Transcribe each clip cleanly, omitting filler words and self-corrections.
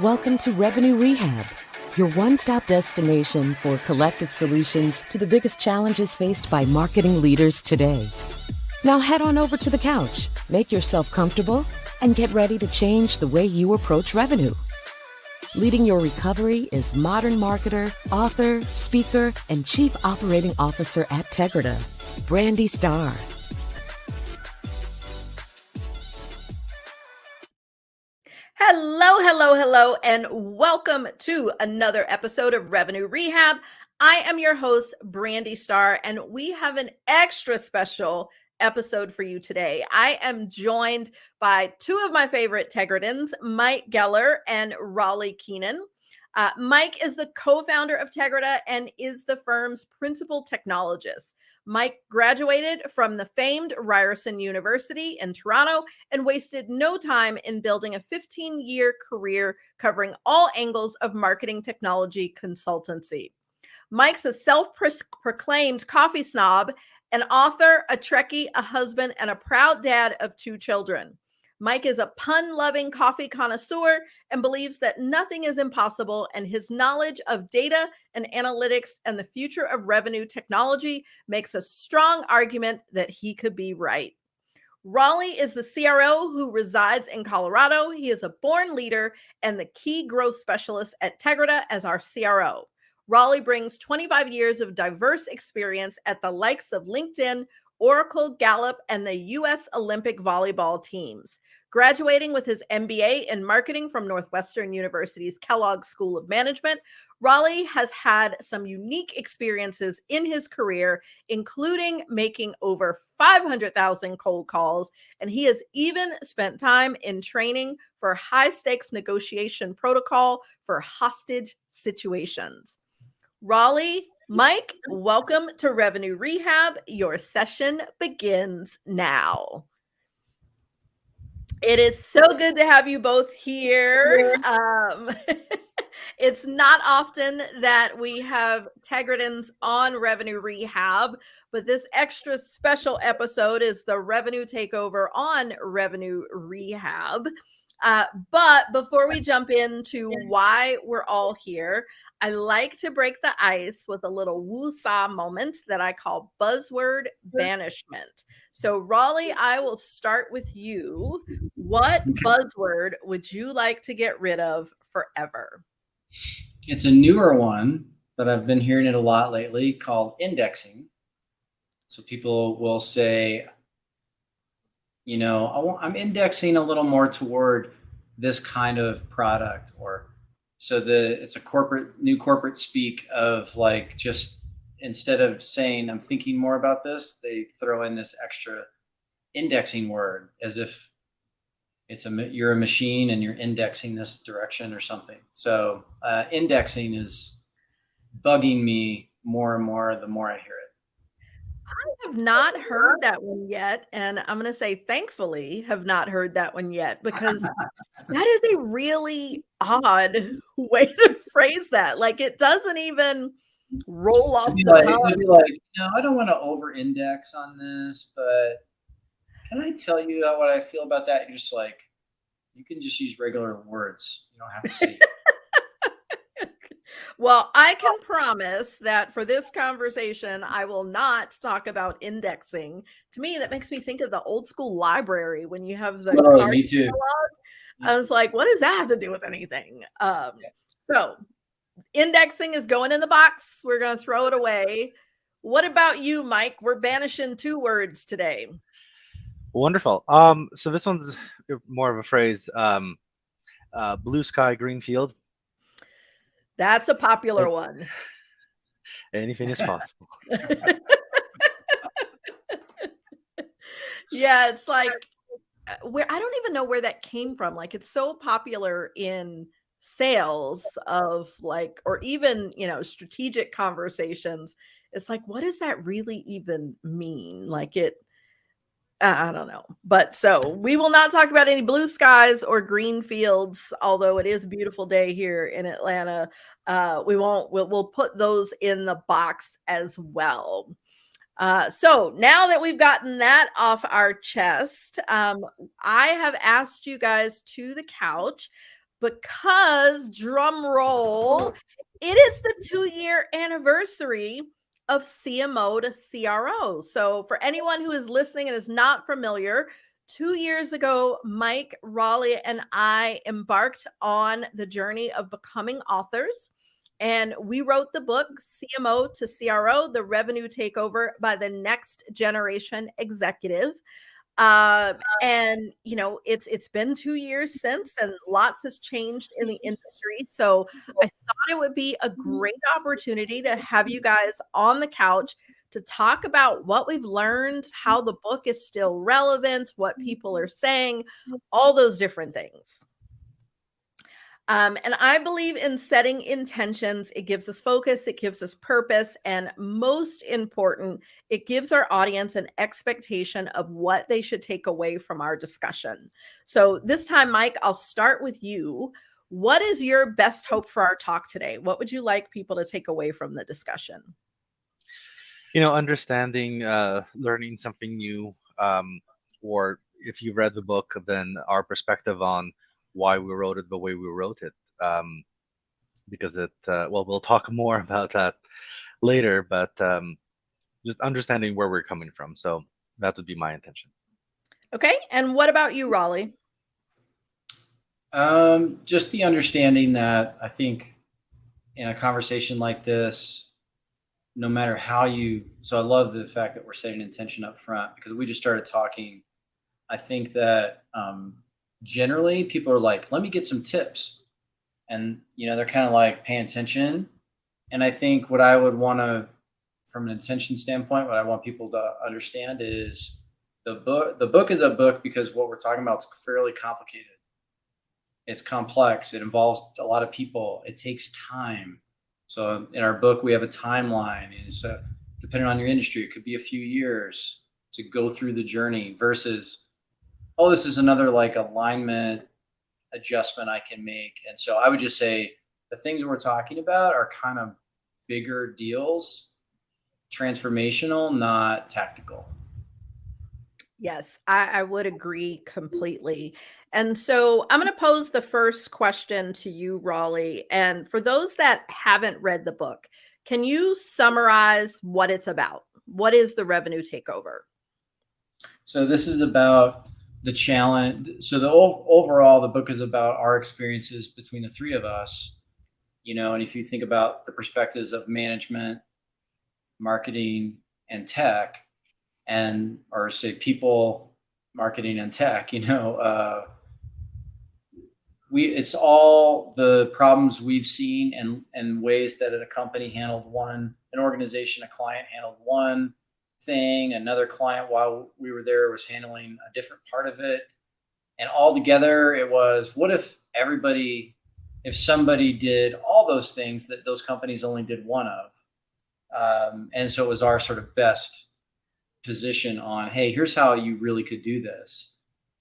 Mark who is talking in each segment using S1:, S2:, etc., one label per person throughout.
S1: Welcome to Revenue Rehab, your one-stop destination for collective solutions to the biggest challenges faced by marketing leaders today. Now head on over to the couch, make yourself comfortable, and get ready to change the way you approach revenue. Leading your recovery is modern marketer, author, speaker, and chief operating officer at Tegrita, Brandi Starr.
S2: Hello, and welcome to another episode of Revenue Rehab. I am your host, Brandi Starr, and we have an extra special episode for you today. I am joined by two of my favorite Tegritans, Mike Geller and Raleigh Keenan. Mike is the co-founder of Tegrita and is the firm's principal technologist. Mike graduated from the famed Ryerson University in Toronto and wasted no time in building a 15-year career covering all angles of marketing technology consultancy. Mike's a self-proclaimed coffee snob, an author, a Trekkie, a husband, and a proud dad of two children. Mike is a pun-loving coffee connoisseur and believes that nothing is impossible, and his knowledge of data and analytics and the future of revenue technology makes a strong argument that he could be right. Raleigh is the CRO who resides in Colorado. He is a born leader and the key growth specialist at Tegrita as our CRO. Raleigh brings 25 years of diverse experience at the likes of LinkedIn, Oracle, Gallup, and the U.S. Olympic volleyball teams. Graduating with his MBA in marketing from Northwestern University's Kellogg School of Management, Raleigh has had some unique experiences in his career, including making over 500,000 cold calls, and he has even spent time in training for high-stakes negotiation protocol for hostage situations. Raleigh, Mike, welcome to Revenue Rehab. Your session begins now. It is so good to have you both here. It's not often that we have Tegritans on Revenue Rehab, but this extra special episode is the Revenue Takeover on Revenue Rehab. But before we jump into why we're all here, I like to break the ice with a little woo-saw moment that I call buzzword banishment. So Raleigh, I will start with you. What buzzword would you like to get rid of forever?
S3: It's a newer one, but I've been hearing it a lot lately, called indexing. So people will say, you know, I'm indexing a little more toward this kind of product, or it's a new corporate speak of like, just instead of saying I'm thinking more about this, they throw in this extra indexing word as if you're a machine and you're indexing this direction or something. So indexing is bugging me more and more the more I hear it.
S2: I have not heard that one yet, and I'm going to say thankfully have not heard that one yet, because that is a really odd way to phrase that. Like, it doesn't even roll off the tongue.
S3: It'd be like, I don't want to over-index on this, but can I tell you what I feel about that? You're just like, you can just use regular words. You don't have to say it.
S2: Well, I can promise that for this conversation, I will not talk about indexing. To me, that makes me think of the old school library when you have the card
S3: me too.
S2: catalog. I was like, what does that have to do with anything? So indexing is going in the box. We're going to throw it away. What about you, Mike? We're banishing two words today.
S4: Wonderful. So this one's more of a phrase, blue sky, green field.
S2: That's a popular one.
S4: Anything is possible.
S2: Yeah, it's like, I don't even know where that came from. Like, it's so popular in sales of like, or even, strategic conversations. It's like, what does that really even mean? Like I don't know. But so we will not talk about any blue skies or green fields, although it is a beautiful day here in Atlanta. We'll put those in the box as well. So now that we've gotten that off our chest, I have asked you guys to the couch because, drum roll, it is the 2-year anniversary of CMO to CRO. So for anyone who is listening and is not familiar, 2 years ago, Mike, Raleigh, and I embarked on the journey of becoming authors. And we wrote the book, CMO to CRO, The Revenue Takeover by the Next Generation Executive. And it's been 2 years since, and lots has changed in the industry. So I thought it would be a great opportunity to have you guys on the couch to talk about what we've learned, how the book is still relevant, what people are saying, all those different things. And I believe in setting intentions. It gives us focus, it gives us purpose, and most important, it gives our audience an expectation of what they should take away from our discussion. So this time, Mike, I'll start with you. What is your best hope for our talk today? What would you like people to take away from the discussion?
S4: Understanding, learning something new, or if you've read the book, then our perspective on why we wrote it the way we wrote it, because we'll talk more about that later, but just understanding where we're coming from. So that would be my intention.
S2: Okay. And what about you, Raleigh?
S3: Just the understanding that I think in a conversation like this, no matter how so I love the fact that we're setting intention up front, because we just started talking. I think that generally people are like, let me get some tips. And, they're kind of like paying attention. And I think what I would want to, from an intention standpoint, what I want people to understand is the book is a book because what we're talking about is fairly complicated. It's complex. It involves a lot of people. It takes time. So in our book, we have a timeline. And so depending on your industry, it could be a few years to go through the journey versus, oh, this is another like alignment adjustment I can make. And so I would just say the things we're talking about are kind of bigger deals, transformational, not tactical.
S2: Yes, I would agree completely. And so I'm going to pose the first question to you, Raleigh. And for those that haven't read the book, can you summarize what it's about? What is the Revenue Takeover?
S3: So this is about the challenge. So overall, the book is about our experiences between the three of us, and if you think about the perspectives of management, marketing, and tech, or say people, marketing, and tech, it's all the problems we've seen and ways that a company handled one, an organization, a client handled one thing, another client while we were there was handling a different part of it. And all together it was, what if somebody did all those things that those companies only did one of? And so it was our sort of best position on, hey, here's how you really could do this.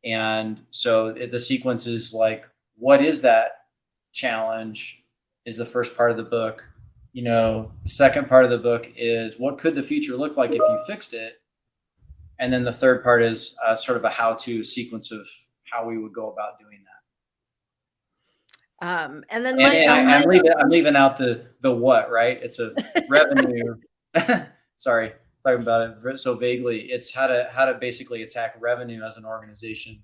S3: And so the sequence is like, what is that challenge is the first part of the book. The second part of the book is what could the future look like if you fixed it? And then the third part is sort of a how-to sequence of how we would go about doing that.
S2: And then
S3: I'm leaving out the what, right? It's a revenue. Sorry, talking about it so vaguely. It's how to basically attack revenue as an organization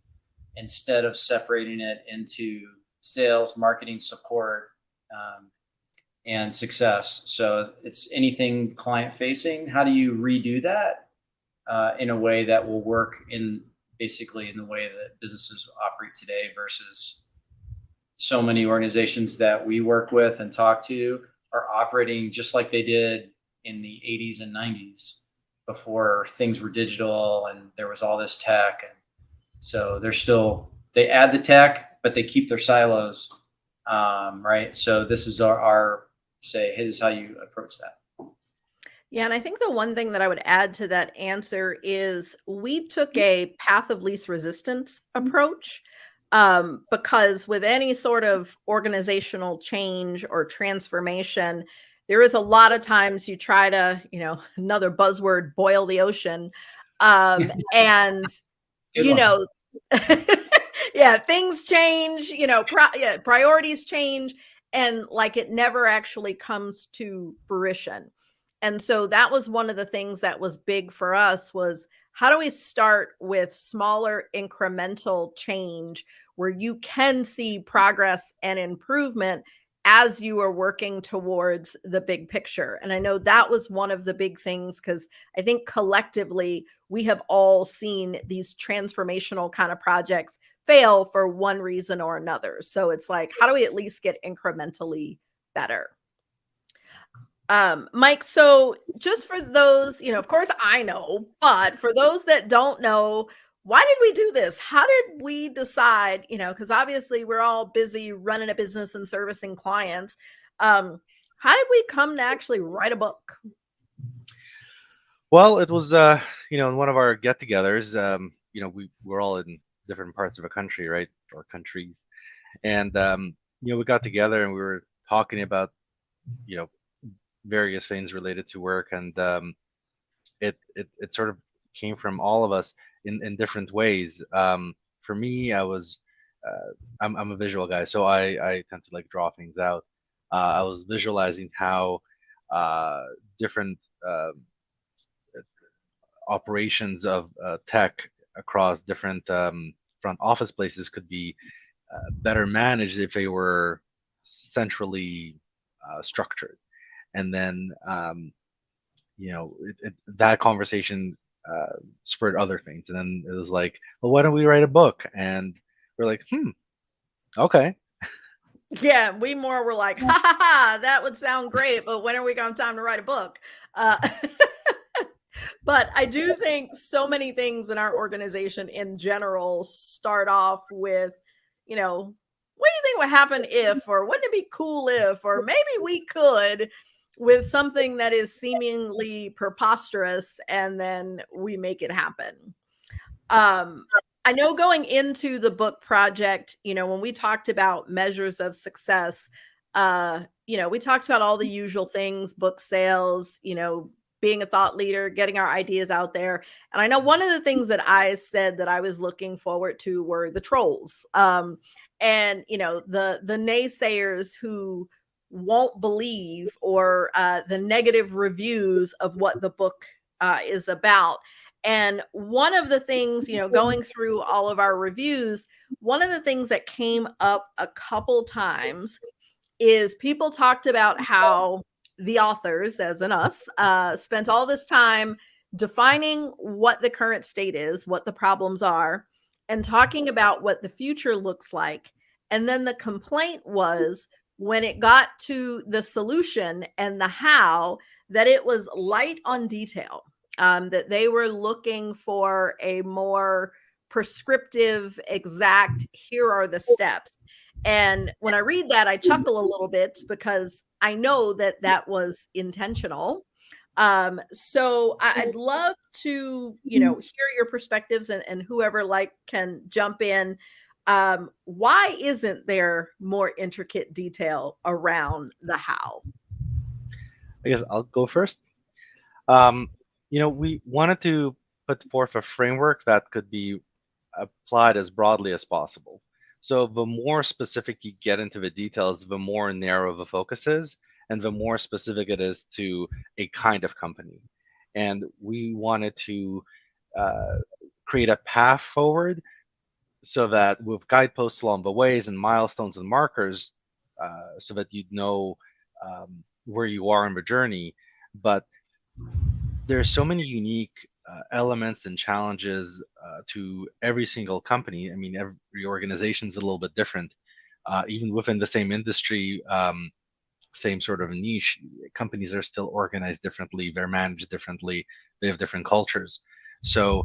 S3: instead of separating it into sales, marketing, support, and success. So it's anything client facing. How do you redo that in a way that will work in the way that businesses operate today versus so many organizations that we work with and talk to are operating just like they did in the 80s and 90s before things were digital and there was all this tech. And so they add the tech, but they keep their silos, right? So this is our say, hey, this is how you approach that.
S2: Yeah. And I think the one thing that I would add to that answer is we took a path of least resistance approach, because with any sort of organizational change or transformation, there is a lot of times you try to, another buzzword, boil the ocean. And, yeah, Yeah, things change, priorities change, and like it never actually comes to fruition. And so that was one of the things that was big for us was how do we start with smaller incremental change where you can see progress and improvement as you are working towards the big picture. And I know that was one of the big things because I think collectively we have all seen these transformational kind of projects fail for one reason or another. So it's like, how do we at least get incrementally better? Mike, so just for those, of course I know, but for those that don't know, why did we do this? How did we decide, because obviously we're all busy running a business and servicing clients. How did we come to actually write a book?
S4: Well, it was in one of our get-togethers. We're all in different parts of a country, right, or countries, and we got together and we were talking about various things related to work, and it sort of came from all of us in different ways. For me, I'm a visual guy, so I tend to like draw things out. I was visualizing how different operations of tech across different front office places could be better managed if they were centrally structured. And then that conversation spurred other things, and then it was like, well, why don't we write a book? And we're like, okay.
S2: Yeah, we more were like, ha ha ha, that would sound great, but when are we going to have time to write a book? But I do think so many things in our organization in general start off with, what do you think would happen if, or wouldn't it be cool if, or maybe we could, with something that is seemingly preposterous, and then we make it happen. I know going into the book project, when we talked about measures of success, we talked about all the usual things, book sales, being a thought leader, getting our ideas out there. And I know one of the things that I said that I was looking forward to were the trolls. And, the naysayers who won't believe, or the negative reviews of what the book is about. And one of the things, going through all of our reviews, one of the things that came up a couple times is people talked about how the authors, as in us, spent all this time defining what the current state is, what the problems are, and talking about what the future looks like. And then the complaint was when it got to the solution and the how, that it was light on detail, that they were looking for a more prescriptive, exact, here are the steps. And when I read that, I chuckle a little bit because I know that that was intentional. So I'd love to, hear your perspectives, and whoever can jump in. Why isn't there more intricate detail around the how?
S4: I guess I'll go first. We wanted to put forth a framework that could be applied as broadly as possible. So the more specific you get into the details, the more narrow the focus is, and the more specific it is to a kind of company. And we wanted to create a path forward so that with guideposts along the ways and milestones and markers, so that you'd know where you are in the journey. But there's so many unique elements and challenges to every single company. I mean, every organization is a little bit different. Even within the same industry, same sort of niche, companies are still organized differently. They're managed differently. They have different cultures. So,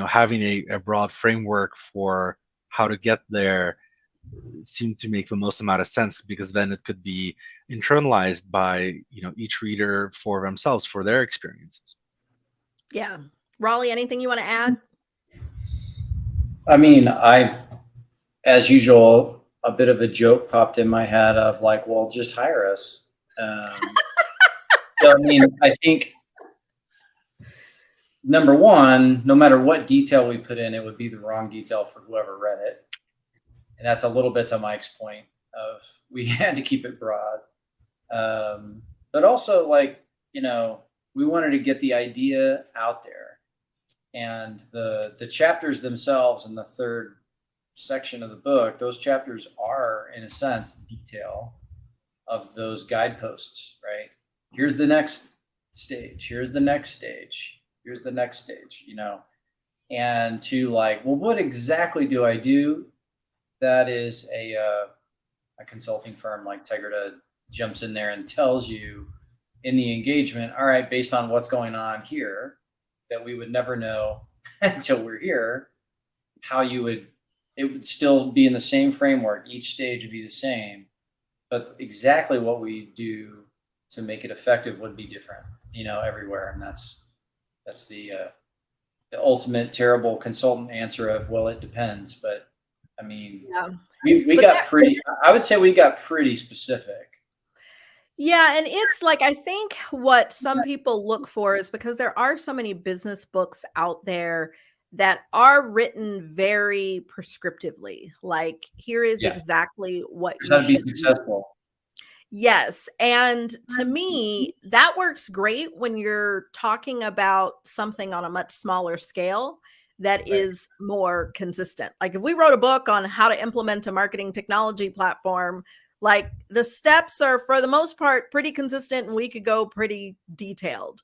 S4: having a broad framework for how to get there seemed to make the most amount of sense, because then it could be internalized by each reader for themselves, for their experiences.
S2: Yeah. Raleigh, anything you want to add?
S3: I mean, as usual, a bit of a joke popped in my head of like, well, just hire us. So, I mean, I think number one, no matter what detail we put in, it would be the wrong detail for whoever read it. And that's a little bit to Mike's point of we had to keep it broad. But also, like, we wanted to get the idea out there. And the chapters themselves in the third section of the book, those chapters are, in a sense, detail of those guideposts, right? Here's the next stage. Here's the next stage. Here's the next stage, and to like, well, what exactly do I do? That is a consulting firm like Tegrita jumps in there and tells you in the engagement, all right, based on what's going on here, that we would never know until we're here, how it would still be in the same framework. Each stage would be the same, but exactly what we do to make it effective would be different, everywhere. And that's the ultimate terrible consultant answer of, well, it depends. But I mean,
S2: Yeah.
S3: we got pretty, I would say we got pretty specific.
S2: Yeah. And it's like, I think what some people look for is because there are so many business books out there that are written very prescriptively. Like, here is exactly what
S3: There's
S2: you
S3: how to be
S2: should do.
S3: successful.
S2: Yes. And to me, that works great when you're talking about something on a much smaller scale that is more consistent. Like, if we wrote a book on how to implement a marketing technology platform, like, the steps are for the most part pretty consistent and we could go pretty detailed.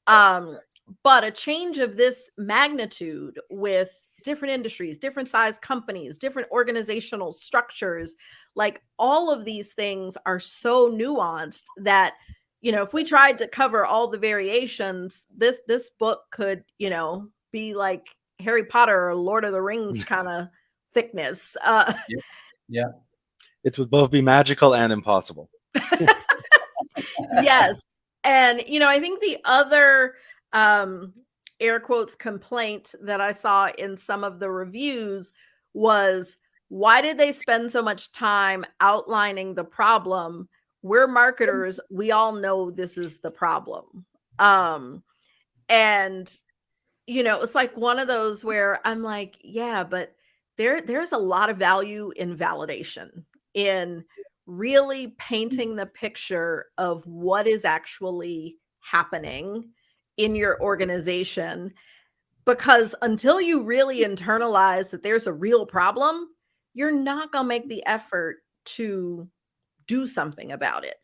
S2: But a change of this magnitude with different industries, different size companies, different organizational structures, like, all of these things are so nuanced that, if we tried to cover all the variations, this book could, be like Harry Potter or Lord of the Rings kind of thickness.
S3: Yeah.
S4: It would both be magical and impossible.
S2: Yes. And, I think the other air quotes complaint that I saw in some of the reviews was, why did they spend so much time outlining the problem? We're marketers. We all know this is the problem. And, it's like one of those where I'm like, yeah, but there's a lot of value in validation, in really painting the picture of what is actually happening in your organization. Because until you really internalize that there's a real problem, you're not going to make the effort to do something about it.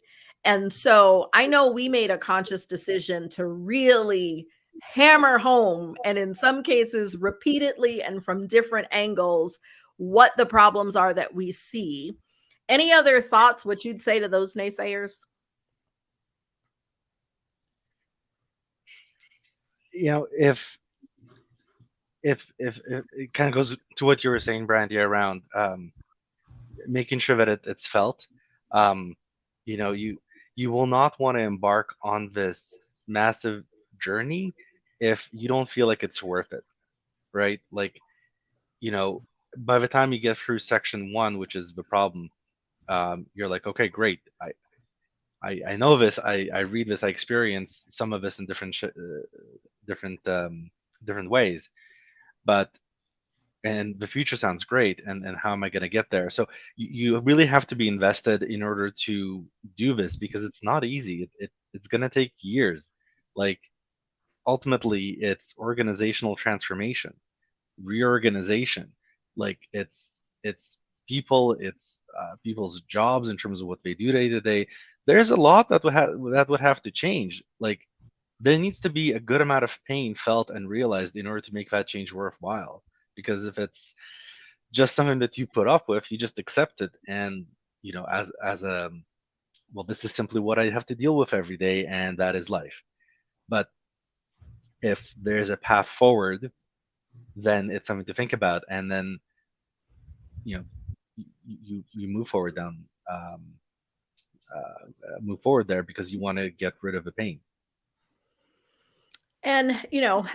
S2: And so I know we made a conscious decision to really hammer home, and in some cases repeatedly and from different angles, what the problems are that we see. Any other thoughts, what you'd say to those naysayers?
S4: If it kind of goes to what you were saying, Brandi, around making sure that it's felt, you will not want to embark on this massive journey if you don't feel like it's worth it, right? Like, by the time you get through section 1, which is the problem, you're like, okay, great. I know this. I read this. I experience some of this in different ways, and the future sounds great. And how am I going to get there? So you really have to be invested in order to do this, because it's not easy. It's going to take years. Like, ultimately, it's organizational transformation, reorganization. Like, it's people, it's people's jobs in terms of what they do day to day. There's a lot that would have to change. Like, there needs to be a good amount of pain felt and realized in order to make that change worthwhile. Because if it's just something that you put up with, you just accept it, and as a, well, this is simply what I have to deal with every day, and that is life. But if there's a path forward, then it's something to think about, and then you move forward down, move forward there, because you want to get rid of the pain.
S2: And,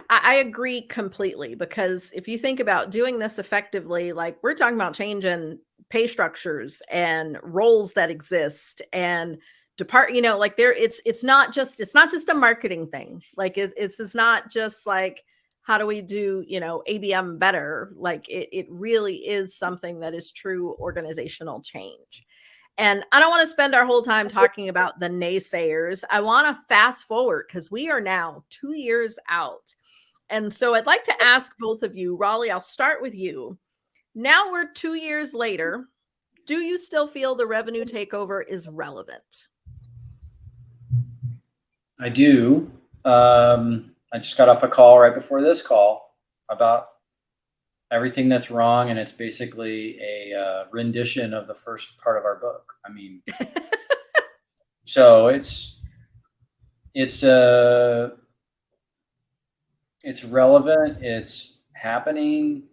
S2: I agree completely, because if you think about doing this effectively, like, we're talking about changing pay structures and roles that exist and like it's not just a marketing thing. Like it's not just like, how do we do, ABM better? Like it really is something that is true organizational change. And I don't want to spend our whole time talking about the naysayers. I want to fast forward because we are now 2 years out. And so I'd like to ask both of you, Raleigh, I'll start with you. Now we're 2 years later. Do you still feel the revenue takeover is relevant?
S3: I do. I just got off a call right before this call about everything that's wrong, and it's basically a rendition of the first part of our book. I mean, so it's relevant. It's happening,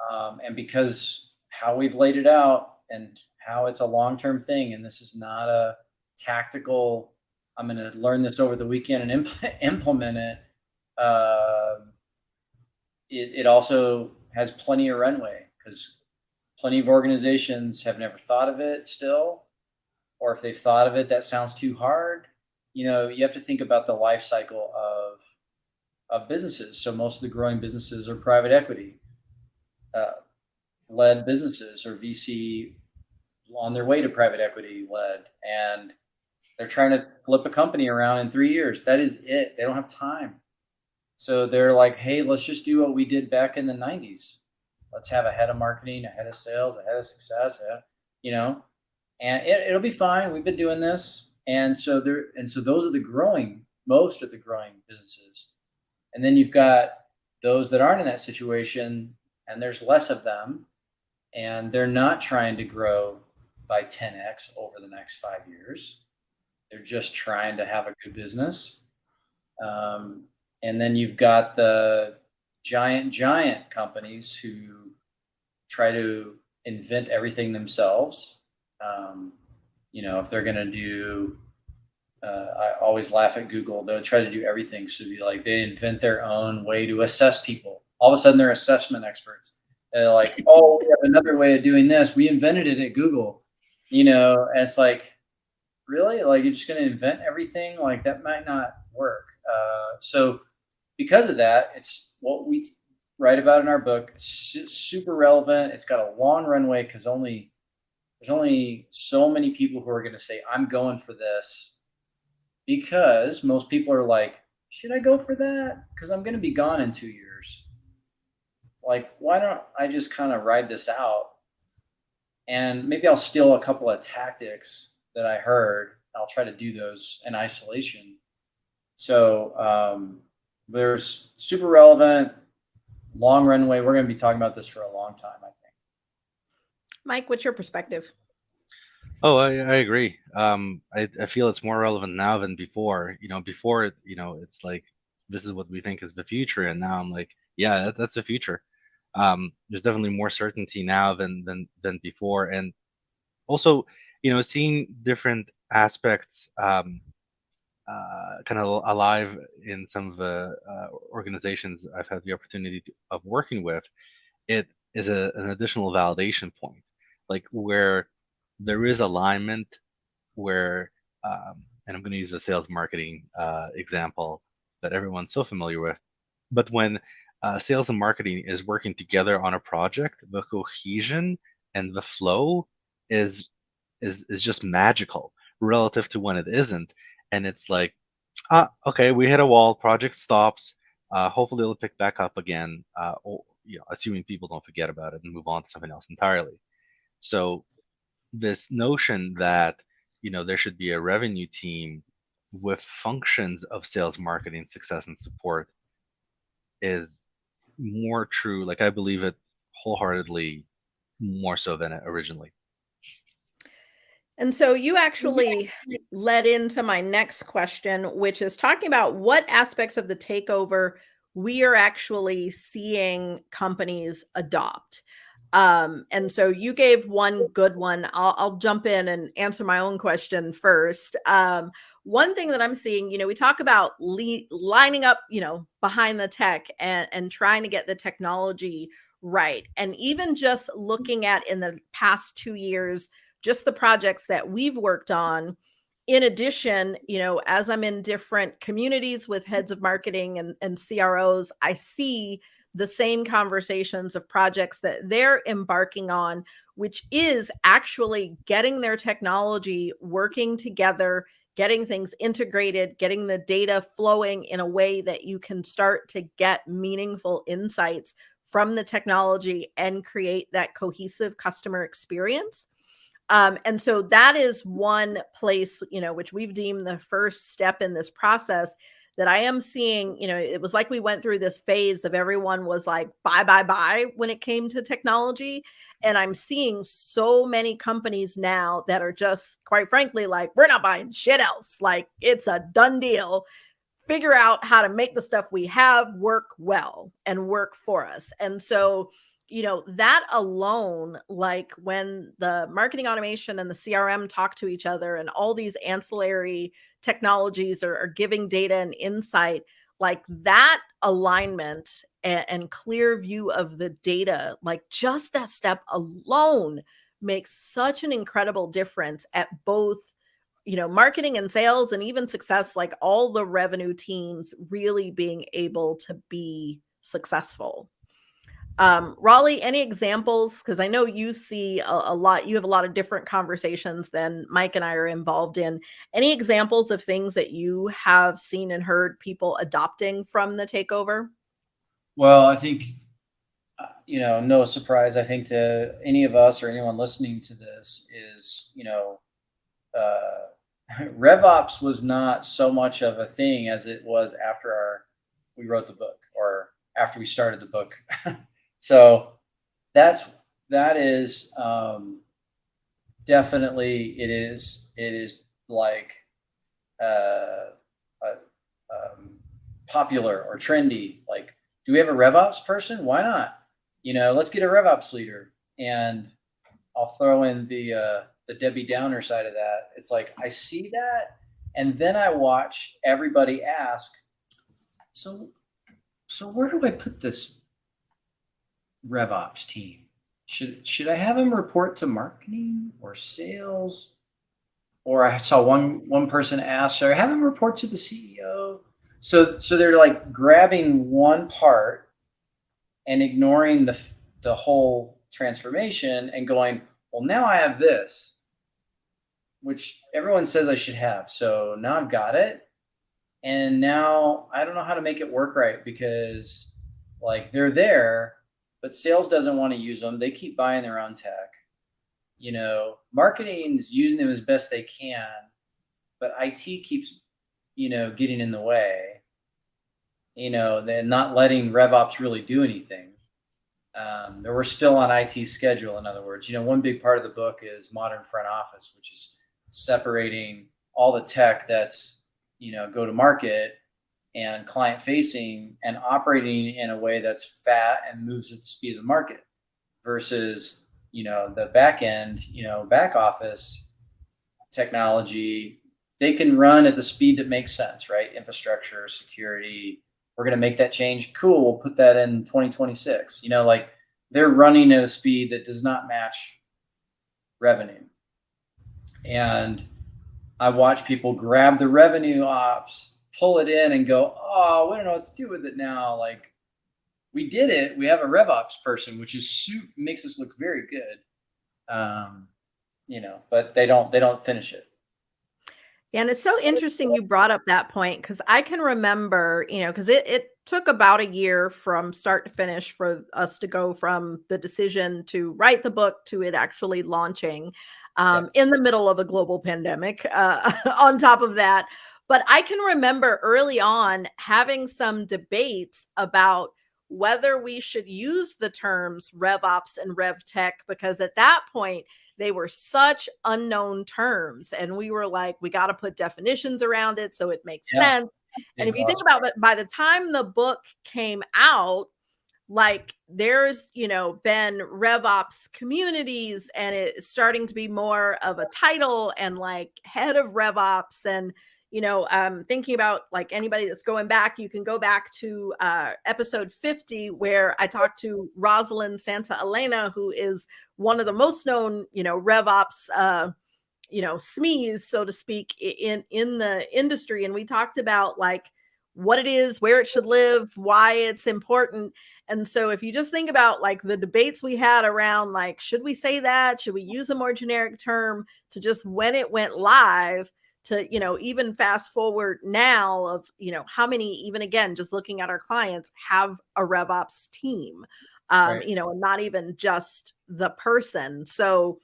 S3: and because how we've laid it out and how it's a long-term thing, and this is not a tactical, I'm going to learn this over the weekend and implement it. It also has plenty of runway, because plenty of organizations have never thought of it still, or if they've thought of it, that sounds too hard. You have to think about the life cycle of businesses. So most of the growing businesses are private equity led businesses, or VC on their way to private equity led, and they're trying to flip a company around in 3 years. That is it. They don't have time. So they're like, hey, let's just do what we did back in the 90s. Let's have a head of marketing, a head of sales, a head of success, and it'll be fine. We've been doing this. And so those are most of the growing businesses. And then you've got those that aren't in that situation, and there's less of them, and they're not trying to grow by 10x over the next 5 years. They're just trying to have a good business. And then you've got the giant companies who try to invent everything themselves. If they're going to do, I always laugh at Google. They'll try to do everything. So they invent their own way to assess people. All of a sudden they're assessment experts. They're like, oh, we have another way of doing this. We invented it at Google, and it's like, really? Like, you're just going to invent everything? Like, that might not work. So because of that, it's what we write about in our book. It's super relevant. It's got a long runway, because there's only so many people who are going to say, I'm going for this, because most people are like, should I go for that? Because I'm going to be gone in 2 years. Like, why don't I just kind of ride this out? And maybe I'll steal a couple of tactics that I heard. I'll try to do those in isolation. So there's super relevant, long runway. We're going to be talking about this for a long time, I think.
S2: Mike, what's your perspective?
S4: Oh, I agree. I feel it's more relevant now than before. Before, it's like, this is what we think is the future. And now I'm like, yeah, that's the future. There's definitely more certainty now than before. And also, seeing different aspects kind of alive in some of the organizations I've had the opportunity of working with, it is an additional validation point, like where there is alignment, where, and I'm going to use a sales marketing example that everyone's so familiar with, but when sales and marketing is working together on a project, the cohesion and the flow is just magical relative to when it isn't. And it's like, okay, we hit a wall, project stops. Hopefully it'll pick back up again, assuming people don't forget about it and move on to something else entirely. So this notion that, there should be a revenue team with functions of sales, marketing, success, and support is more true. Like, I believe it wholeheartedly, more so than it originally.
S2: And so you actually led into my next question, which is talking about what aspects of the takeover we are actually seeing companies adopt. And so you gave one good one. I'll jump in and answer my own question first. One thing that I'm seeing, we talk about lining up, behind the tech and trying to get the technology right. And even just looking at in the past 2 years, just the projects that we've worked on, in addition, as I'm in different communities with heads of marketing and CROs, I see the same conversations of projects that they're embarking on, which is actually getting their technology working together, getting things integrated, getting the data flowing in a way that you can start to get meaningful insights from the technology and create that cohesive customer experience. And so that is one place, which we've deemed the first step in this process that I am seeing. It was like we went through this phase of everyone was like, buy, buy, buy when it came to technology. And I'm seeing so many companies now that are just, quite frankly, like, we're not buying shit else. Like, it's a done deal. Figure out how to make the stuff we have work well and work for us. And so, that alone, like when the marketing automation and the CRM talk to each other and all these ancillary technologies are giving data and insight, like that alignment and clear view of the data, like just that step alone makes such an incredible difference at both marketing and sales and even success, like all the revenue teams really being able to be successful. Raleigh, any examples? Because I know you see a lot, you have a lot of different conversations than Mike and I are involved in. Any examples of things that you have seen and heard people adopting from the takeover?
S3: Well, I think, no surprise, I think to any of us or anyone listening to this is, RevOps was not so much of a thing as it was after we wrote the book or after we started the book. So that is definitely it is like popular or trendy. Like, do we have a RevOps person? Why not? Let's get a RevOps leader. And I'll throw in the Debbie Downer side of that. It's like, I see that. And then I watch everybody ask, so where do I put this RevOps team? Should I have them report to marketing or sales? Or I saw one person ask, should I have them report to the CEO? So they're like grabbing one part and ignoring the whole transformation and going, well, now I have this, which everyone says I should have. So now I've got it. And now I don't know how to make it work right because like they're there, but sales doesn't want to use them. They keep buying their own tech. Marketing's using them as best they can, but IT keeps, getting in the way, they're not letting RevOps really do anything. We're still on IT schedule. In other words, one big part of the book is modern front office, which is separating all the tech that's, go to market and client facing and operating in a way that's fat and moves at the speed of the market versus, the back end, back office technology, they can run at the speed that makes sense, right? Infrastructure, security, we're going to make that change. Cool. We'll put that in 2026, like they're running at a speed that does not match revenue. And I watch people grab the revenue ops, pull it in and go, oh, we don't know what to do with it now. Like we did it. We have a RevOps person, which is makes us look very good. But they don't finish it.
S2: Yeah, and it's so interesting you brought up that point because I can remember, because it took about a year from start to finish for us to go from the decision to write the book to it actually launching in the middle of a global pandemic on top of that. But I can remember early on having some debates about whether we should use the terms RevOps and RevTech, because at that point, they were such unknown terms. And we were like, we got to put definitions around it so it makes sense. And if you think about it, by the time the book came out, like there's, been RevOps communities and it's starting to be more of a title and like head of RevOps. And, thinking about like anybody that's going back, you can go back to episode 50 where I talked to Rosalind Santa Elena, who is one of the most known, RevOps SMEs, so to speak, in the industry. And we talked about like what it is, where it should live, why it's important. And so if you just think about like the debates we had around like, should we say that? Should we use a more generic term, to just when it went live, to, even fast forward now of, how many, even again, just looking at our clients, have a RevOps team,
S3: Right.
S2: and not even just the person. So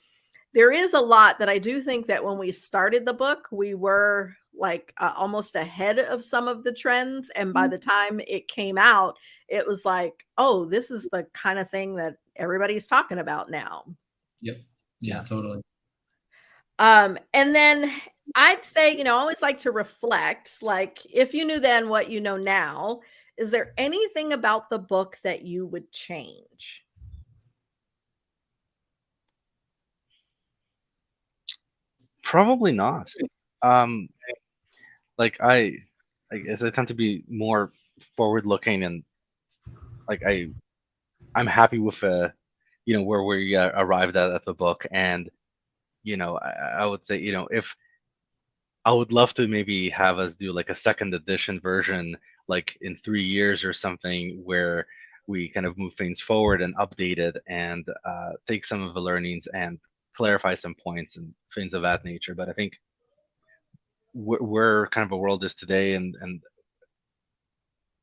S2: there is a lot that I do think that when we started the book, we were like almost ahead of some of the trends. And by the time it came out, it was like, oh, this is the kind of thing that everybody's talking about now.
S3: Yep. Yeah, totally.
S2: And then I'd say, I always like to reflect, like, if you knew then what you know now, is there anything about the book that you would change?
S4: Probably not. Like I guess I tend to be more forward looking, and like I'm happy with where we arrived at the book. And I would say, if I would love to maybe have us do like a second edition version, like in 3 years or something, where we kind of move things forward and update it, and take some of the learnings and clarify some points and things of that nature. But I think where kind of a world is today, and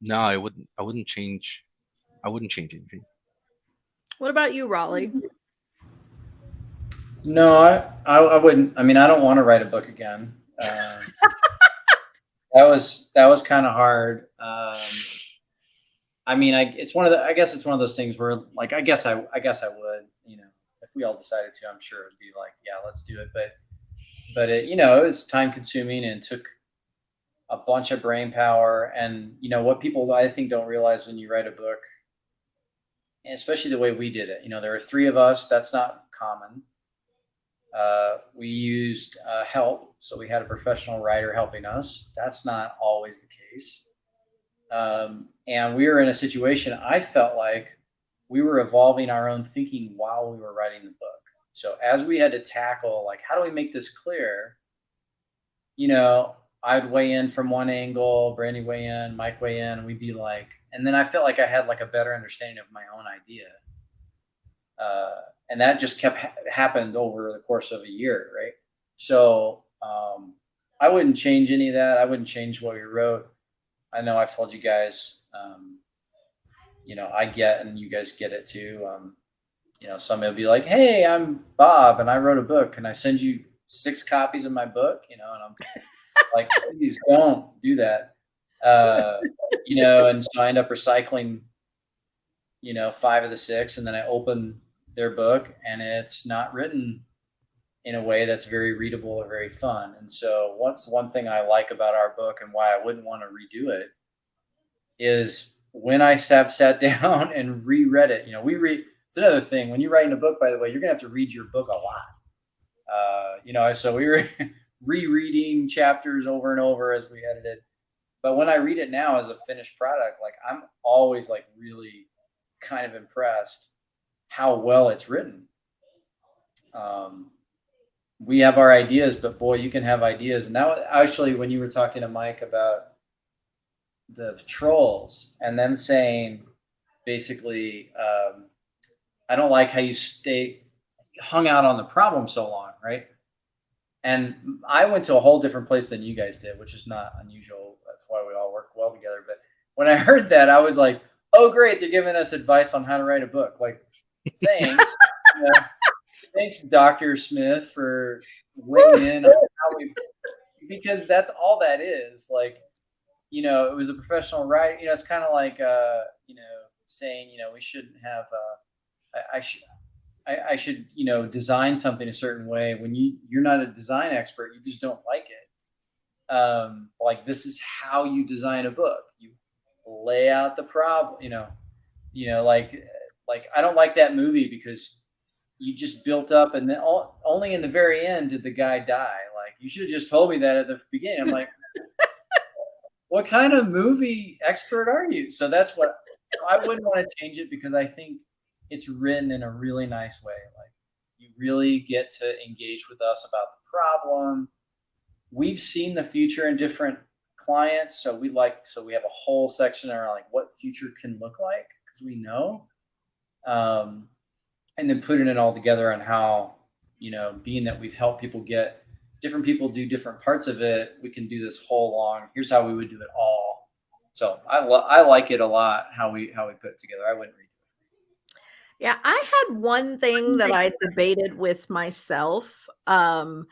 S4: no, I wouldn't change anything.
S2: What about you, Raleigh?
S3: No, I wouldn't. I mean, I don't want to write a book again. That was kind of hard. I mean, I guess it's one of those things where, like, I guess I would, if we all decided to, I'm sure it'd be like, yeah, let's do it. But it, it was time consuming and took a bunch of brain power. And what people, I think, don't realize when you write a book, and especially the way we did it, there are 3 of us. That's not common. We used help. So we had a professional writer helping us. That's not always the case. And we were in a situation, I felt like we were evolving our own thinking while we were writing the book. So as we had to tackle, like, how do we make this clear? I'd weigh in from one angle, Brandi weigh in, Mike weigh in, and we'd be like, and then I felt like I had like a better understanding of my own idea. And that just happened over the course of a year. Right. So, I wouldn't change any of that. I wouldn't change what we wrote. I know I've told you guys, I get, and you guys get it too. Somebody will be like, hey, I'm Bob and I wrote a book. Can I send you 6 copies of my book? And I'm like, please don't do that. And so I end up recycling, 5 of the 6, and then I open their book and it's not written in a way that's very readable or very fun. And so what's one thing I like about our book and why I wouldn't want to redo it is when I sat down and reread it, it's another thing. When you're writing a book, by the way, you're gonna have to read your book a lot. So we were rereading chapters over and over as we edited. But when I read it now as a finished product, like, I'm always like really kind of impressed how well it's written. We have our ideas, but boy, you can have ideas. And that actually, when you were talking to Mike about the trolls and them saying, basically, I don't like how you hung out on the problem so long, right? And I went to a whole different place than you guys did, which is not unusual. That's why we all work well together. But when I heard that, I was like, oh, great, they're giving us advice on how to write a book. Like, thanks. Thanks, Dr. Smith, for weighing in on how because that's all that is. Like, it was a professional writer. It's kind of like, saying, we shouldn't have, I should, design something a certain way when you're not a design expert. You just don't like it. Like, this is how you design a book. You lay out the problem, like I don't like that movie because you just built up, and then only in the very end did the guy die. Like, you should have just told me that at the beginning. I'm like, what kind of movie expert are you? So that's what I wouldn't want to change it, because I think it's written in a really nice way. Like, you really get to engage with us about the problem. We've seen the future in different clients. So we have a whole section around like what future can look like, because we know, and then putting it all together on how, being that we've helped different people do different parts of it, we can do this whole long, here's how we would do it all. So I like it a lot, how we put it together. I wouldn't read it.
S2: Yeah, I had one thing that I debated with myself. And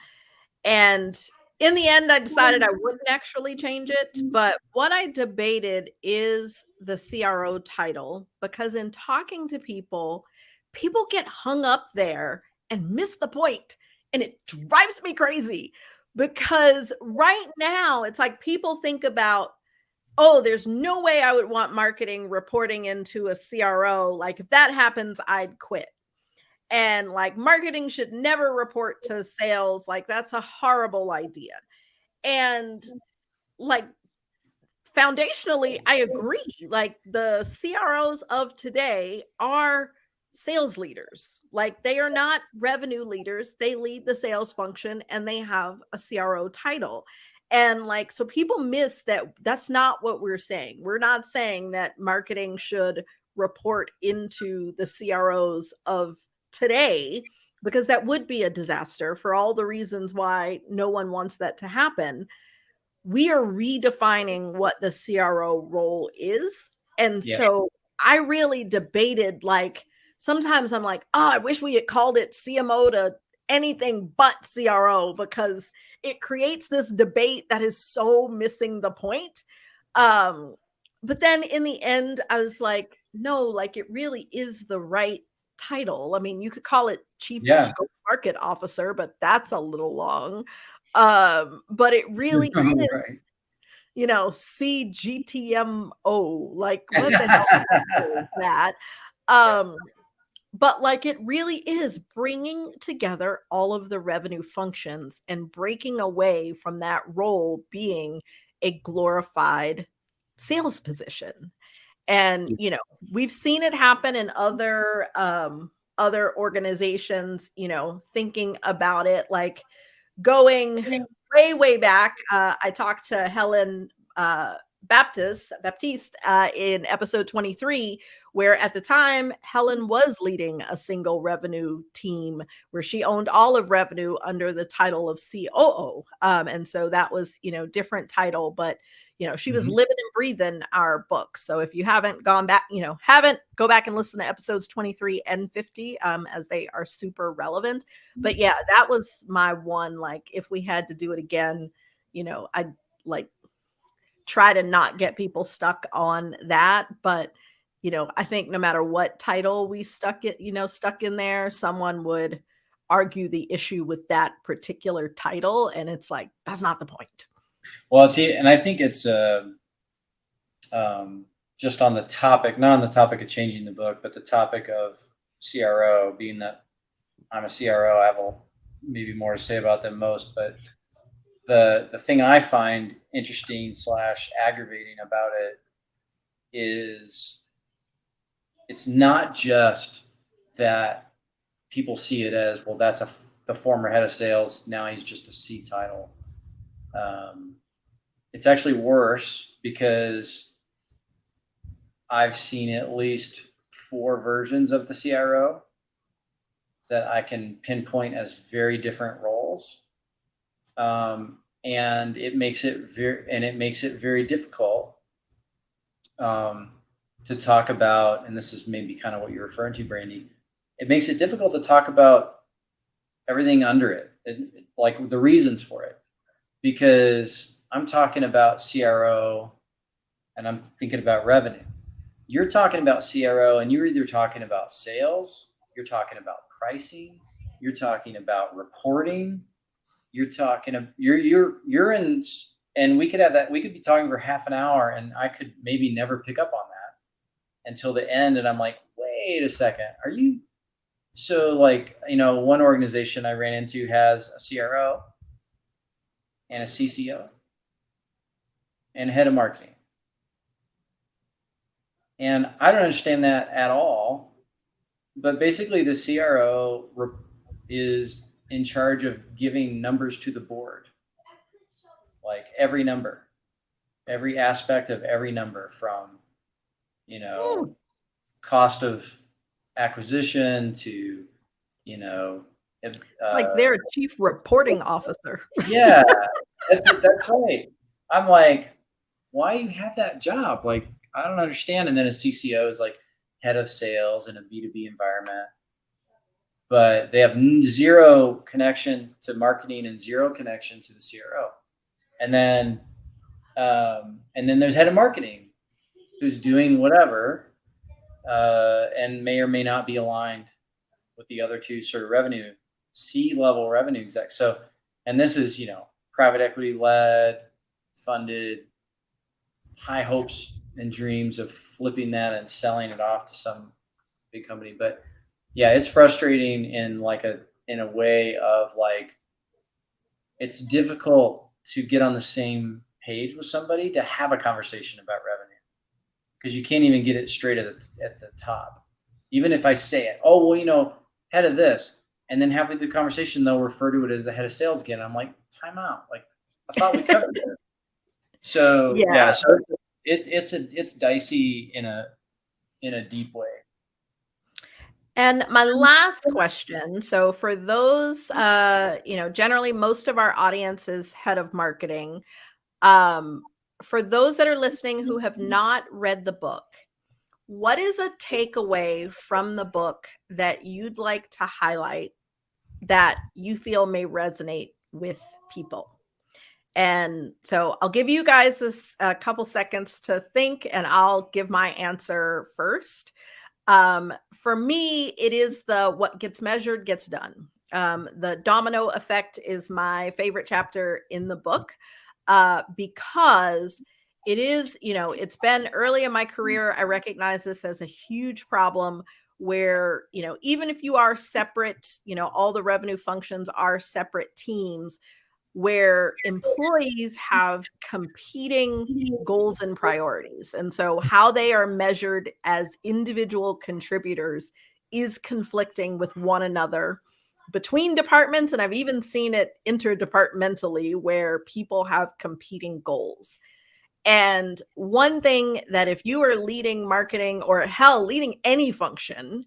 S2: in the end, I decided I wouldn't actually change it. But what I debated is the CRO title, because in talking to people get hung up there and miss the point. And it drives me crazy, because right now it's like people think about, oh, there's no way I would want marketing reporting into a CRO. Like if that happens, I'd quit. And like marketing should never report to sales. Like that's a horrible idea. And like foundationally, I agree. Like the CROs of today are sales leaders. Like they are not revenue leaders. They lead the sales function and they have a CRO title. And like, so people miss that. That's not what we're saying. We're not saying that marketing should report into the CROs of today, because that would be a disaster for all the reasons why no one wants that to happen. We are redefining what the CRO role is. And so I really debated, like, sometimes I'm like, oh, I wish we had called it CMO to anything but CRO, because it creates this debate that is so missing the point. But then in the end, I was like, no, like it really is the right title. I mean, you could call it Chief Market Officer, but that's a little long. But it really is,
S3: Right.
S2: CGTMO. Like what the hell is that? But like it really is bringing together all of the revenue functions and breaking away from that role being a glorified sales position. And we've seen it happen in other organizations, thinking about it, like going way back. I talked to Helen Baptiste in episode 23, where at the time Helen was leading a single revenue team where she owned all of revenue under the title of COO. And so that was, different title, but she was living and breathing our book. So if you haven't gone back, go back and listen to episodes 23 and 50, as they are super relevant. But yeah, that was my one, like, if we had to do it again, I'd like try to not get people stuck on that. But, I think no matter what title we stuck in there, someone would argue the issue with that particular title. And it's like, that's not the point.
S3: Well, and I think it's just on the topic, not on the topic of changing the book, but the topic of CRO, being that I'm a CRO, I have maybe more to say about than most. But the thing I find interesting / aggravating about it is it's not just that people see it as, well, that's the former head of sales, now he's just a C title. It's actually worse, because I've seen at least 4 versions of the CRO that I can pinpoint as very different roles. And it makes it very difficult to talk about, and this is maybe kind of what you're referring to, Brandi. It makes it difficult to talk about everything under it, like the reasons for it, because I'm talking about CRO and I'm thinking about revenue. You're talking about CRO and you're either talking about sales, you're talking about pricing, you're talking about reporting, you're in, and we could have that. We could be talking for half an hour and I could maybe never pick up on that until the end. And I'm like, wait a second, are you? So like, one organization I ran into has a CRO and a CCO and a head of marketing. And I don't understand that at all. But basically the CRO is in charge of giving numbers to the board, like every number, every aspect of every number, from, you know, cost of acquisition to, you know,
S2: Like they're a chief reporting officer.
S3: yeah, that's right. I'm like, why you have that job? Like, I don't understand. And then a CCO is like head of sales in a B2B environment, but they have zero connection to marketing and zero connection to the CRO. And then there's head of marketing who's doing whatever, and may or may not be aligned with the other two sort of revenue, C-level revenue execs. So, and this is, you know, private equity led, funded, high hopes and dreams of flipping that and selling it off to some big company. But yeah, it's frustrating in a way of like, it's difficult to get on the same page with somebody to have a conversation about revenue, because you can't even get it straight at the top. Even if I say it, oh, well, you know, head of this, and then halfway through the conversation, they'll refer to it as the head of sales again. I'm like, time out. Like, I thought we covered it. So yeah, so it's dicey in a deep way.
S2: And my last question, so for those, generally most of our audience is head of marketing. For those that are listening who have not read the book, what is a takeaway from the book that you'd like to highlight that you feel may resonate with people? And so I'll give you guys a couple seconds to think, and I'll give my answer first. For me, it is what gets measured gets done. The domino effect is my favorite chapter in the book, because it is, it's been early in my career. I recognize this as a huge problem where, even if you are separate, all the revenue functions are separate teams, where employees have competing goals and priorities. And so how they are measured as individual contributors is conflicting with one another between departments. And I've even seen it interdepartmentally where people have competing goals. And one thing that if you are leading marketing, or hell, leading any function,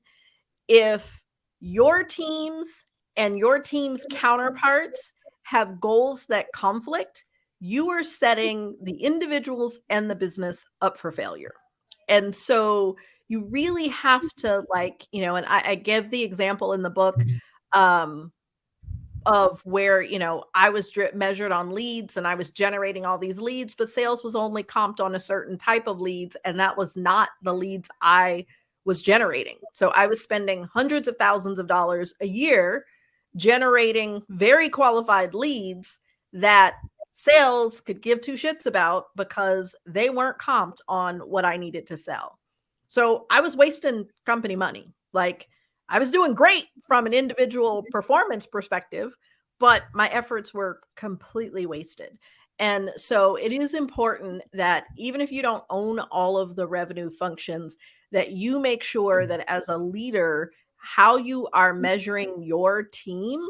S2: if your teams and your team's counterparts have goals that conflict, you are setting the individuals and the business up for failure. And so you really have to, and I give the example in the book of where, I was measured on leads and I was generating all these leads, but sales was only comped on a certain type of leads. And that was not the leads I was generating. So I was spending hundreds of thousands of dollars a year generating very qualified leads that sales could give two shits about because they weren't comped on what I needed to sell. So I was wasting company money. Like, I was doing great from an individual performance perspective, but my efforts were completely wasted. And so it is important that even if you don't own all of the revenue functions, that you make sure that as a leader, how you are measuring your team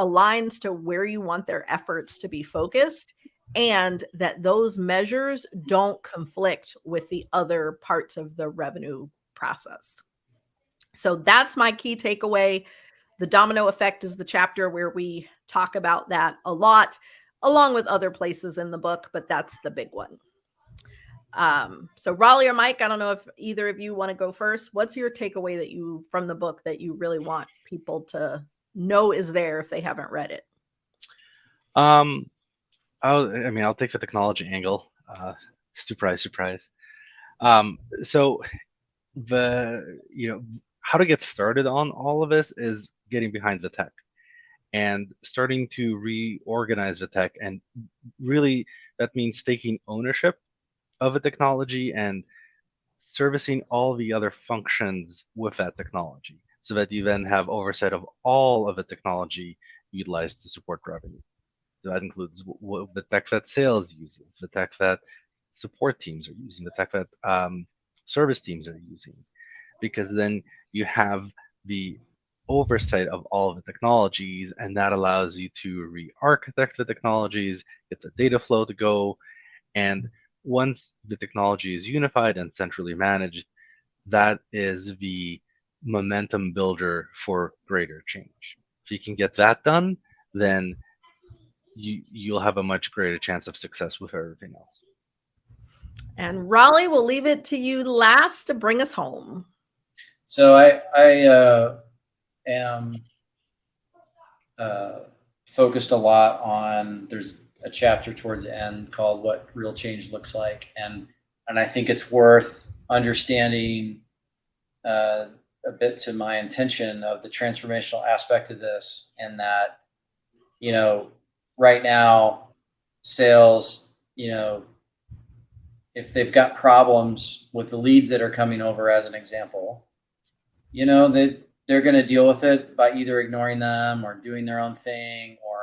S2: aligns to where you want their efforts to be focused, and that those measures don't conflict with the other parts of the revenue process. So that's my key takeaway. The domino effect is the chapter where we talk about that a lot, along with other places in the book, but that's the big one. So Raleigh or Mike, I don't know if either of you want to go first. What's your takeaway from the book that you really want people to know is there if they haven't read it?
S4: I'll take the technology angle. Surprise. So how to get started on all of this is getting behind the tech and starting to reorganize the tech. And really, that means taking ownership of a technology and servicing all the other functions with that technology, so that you then have oversight of all of the technology utilized to support revenue. So that includes the tech that sales uses, the tech that support teams are using, the tech that service teams are using, because then you have the oversight of all of the technologies, and that allows you to re-architect the technologies, get the data flow to go, and once the technology is unified and centrally managed, that is the momentum builder for greater change. If you can get that done, then you'll have a much greater chance of success with everything else.
S2: And Raleigh, we'll leave it to you last to bring us home.
S3: So I am focused a lot on, there's a chapter towards the end called What Real Change Looks Like. And I think it's worth understanding a bit to my intention of the transformational aspect of this, and that, you know, right now, sales, you know, if they've got problems with the leads that are coming over, as an example, you know, they're going to deal with it by either ignoring them or doing their own thing or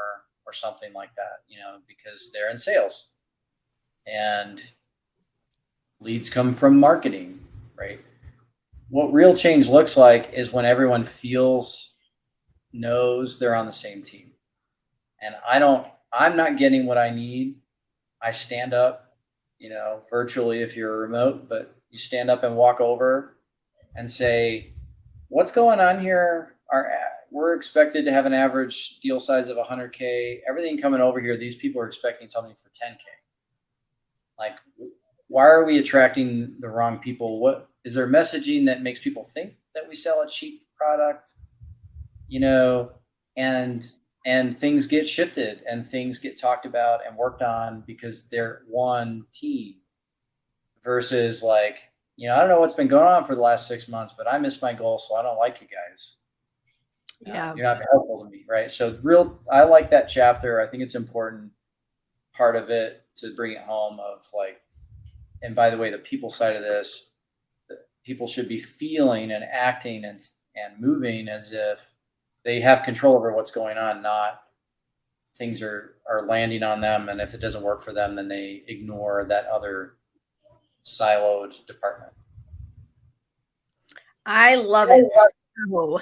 S3: something like that, you know, because they're in sales and leads come from marketing, right? What real change looks like is when everyone knows they're on the same team. And I'm not getting what I need. I stand up, you know, virtually if you're remote, but you stand up and walk over and say, what's going on here? We're expected to have an average deal size of 100K. Everything coming over here, these people are expecting something for 10K. Like, why are we attracting the wrong people? What is there messaging that makes people think that we sell a cheap product? You know, and things get shifted and things get talked about and worked on because they're one team versus like, you know, I don't know what's been going on for the last 6 months, but I missed my goal, so I don't like you guys.
S2: Yeah.
S3: You're not helpful to me, right? So I like that chapter. I think it's important part of it to bring it home of like, and by the way, the people side of this, people should be feeling and acting and moving as if they have control over what's going on, not things are landing on them. And if it doesn't work for them, then they ignore that other siloed department.
S2: I love it. So,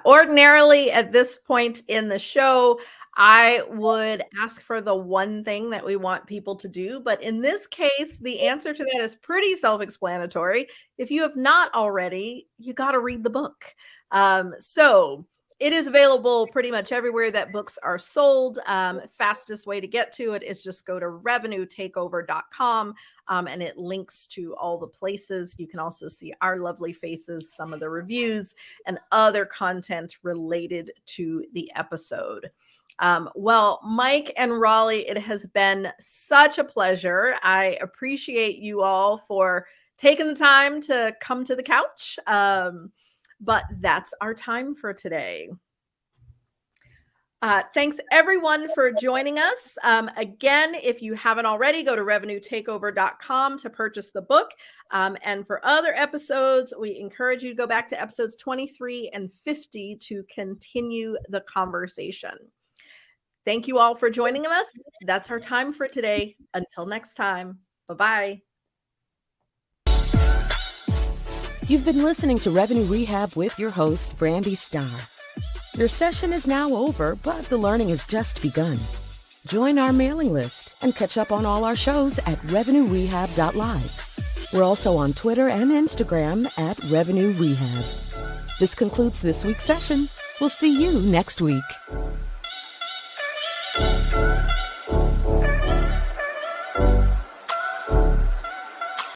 S2: ordinarily at this point in the show, I would ask for the one thing that we want people to do. But in this case, the answer to that is pretty self-explanatory. If you have not already, you got to read the book. So it is available pretty much everywhere that books are sold. Fastest way to get to it is just go to revenuetakeover.com, and it links to all the places. You can also see our lovely faces, some of the reviews, and other content related to the episode. Well, Mike and Raleigh, it has been such a pleasure. I appreciate you all for taking the time to come to the couch. But that's our time for today. Thanks everyone for joining us. Again, if you haven't already, go to revenuetakeover.com to purchase the book. And for other episodes, we encourage you to go back to episodes 23 and 50 to continue the conversation. Thank you all for joining us. That's our time for today. Until next time, bye-bye.
S1: You've been listening to Revenue Rehab with your host, Brandi Starr. Your session is now over, but the learning has just begun. Join our mailing list and catch up on all our shows at revenuerehab.live. We're also on Twitter and Instagram at Revenue Rehab. This concludes this week's session. We'll see you next week.